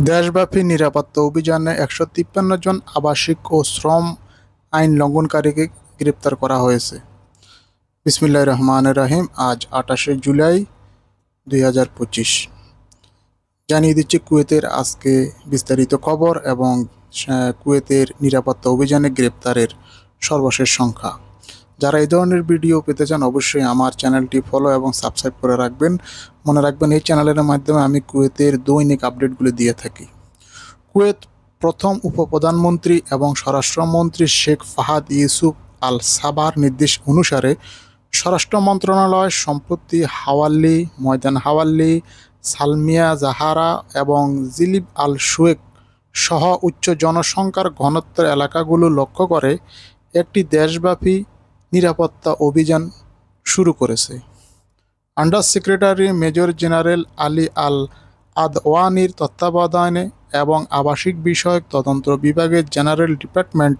দেশব্যাপী নিরাপত্তা অভিযানে ১৫৩ জন আবাসিক ও শ্রম আইন লঙ্ঘনকারীকে গ্রেপ্তার করা হয়েছে। বিসমিল্লাহির রহমানির রহিম। আজ ২৮শে জুলাই ২০২৫। জানিয়ে দিচ্ছি কুয়েতের আজকে বিস্তারিত খবর এবং কুয়েতের নিরাপত্তা অভিযানে গ্রেপ্তারের সর্বশেষ সংখ্যা। যারা এই ধরনের ভিডিও পেতে চান অবশ্যই আমার চ্যানেলটি ফলো এবং সাবস্ক্রাইব করে রাখবেন। মনে রাখবেন এই চ্যানেলের মাধ্যমে আমি কুয়েতের দৈনিক আপডেটগুলি দিয়ে থাকি। কুয়েত প্রথম উপপ্রধানমন্ত্রী এবং স্বরাষ্ট্রমন্ত্রী শেখ ফাহাদ ইউসুফ আল সাবাহর নির্দেশ অনুসারে স্বরাষ্ট্র মন্ত্রণালয় সম্প্রতি হাওয়াল্লি, ময়দান হাওয়াল্লি, সালমিয়া জাহারা এবং জিলিব আল শুয়েক সহ উচ্চ জনসংখ্যার ঘনত্বের এলাকাগুলো লক্ষ্য করে একটি দেশব্যাপী নিরাপত্তা অভিযান শুরু করেছে। Under secretary major general Ali Al আদওয়ানির তত্ত্বাবধানে এবং আবাসিক বিষয়ক তদন্ত বিভাগের জেনারেল ডিপার্টমেন্ট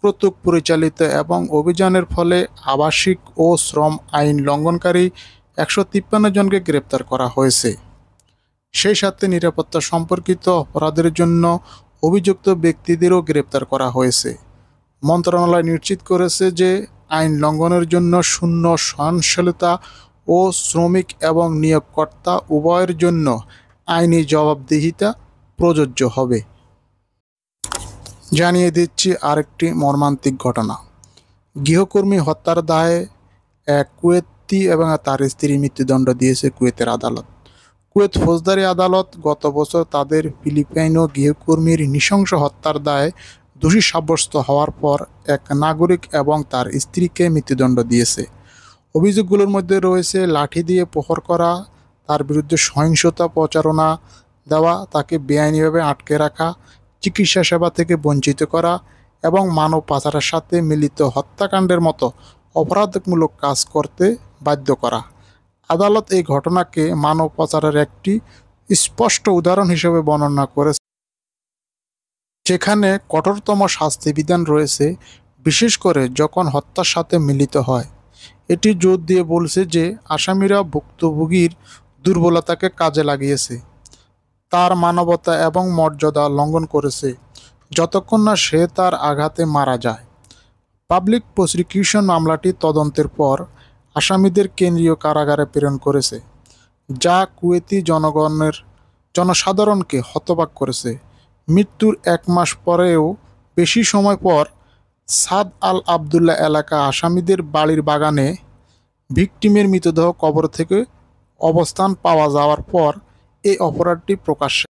কর্তৃক পরিচালিত এবং অভিযানের ফলে আবাসিক ও শ্রম আইন লঙ্ঘনকারী ১৫৩ জনকে গ্রেপ্তার করা হয়েছে। সেই সাথে নিরাপত্তা সম্পর্কিত অপরাধের জন্য অভিযুক্ত ব্যক্তিদেরও গ্রেপ্তার করা হয়েছে। মন্ত্রণালয় নিশ্চিত করেছে যে আইন লঙ্ঘনের জন্য শূন্য সহনশীলতা ও শ্রমিক এবং নিয়োগকর্তা উভয়ের জন্য আইনি জবাবদিহিতা প্রযোজ্য হবে। জানিয়ে দিচ্ছি আরেকটি মর্মান্তিক ঘটনা। গৃহকর্মী হত্যার দায়ে এক কুয়েতি এবং তার স্ত্রী মৃত্যুদণ্ড দিয়েছে কুয়েতের আদালত। কুয়েত ফৌজদারি আদালত গত বছর তাদের ফিলিপাইনো গৃহকর্মীর নৃশংস হত্যার দায়ে দোষী সাব্যস্ত হওয়ার পর এক নাগরিক এবং তার স্ত্রীকে মৃত্যুদণ্ড দিয়েছে। অভিযোগগুলোর মধ্যে রয়েছে লাঠি দিয়ে প্রহার করা, তার বিরুদ্ধে সহিংসতা প্রচারণা দেওয়া, তাকে বেআইনিভাবে আটকে রাখা, চিকিৎসা সেবা থেকে বঞ্চিত করা এবং মানব পাচারের সাথে মিলিত হত্যাকাণ্ডের মতো অপরাধমূলক কাজ করতে বাধ্য করা। আদালত এই ঘটনাকে মানব পাচারের একটি স্পষ্ট উদাহরণ হিসেবে বর্ণনা করেছে, যেখানে কঠোরতম শাস্তি বিধান রয়েছে, বিশেষ করে যখন হত্যার সাথে মিলিত হয়। এটি জোর দিয়ে বলছে যে আসামিরা ভুক্তভোগীর দুর্বলতাকে কাজে লাগিয়েছে, তার মানবতা এবং মর্যাদা লঙ্ঘন করেছে যতক্ষণ না সে তার আঘাতে মারা যায়। পাবলিক প্রসিকিউশন মামলাটি তদন্তের পর আসামিদের কেন্দ্রীয় কারাগারে প্রেরণ করেছে, যা কুয়েতি জনসাধারণকে হতবাক করেছে। মৃত্যুর ১ মাস পরেও বেশি সময় পর সাদ আল আবদুল্লাহ এলাকা আসামিদের বাড়ির বাগানে ভিকটিমের মৃতদেহ কবর থেকে অবস্থান পাওয়া যাওয়ার পর এই অপরাধটি প্রকাশ্যে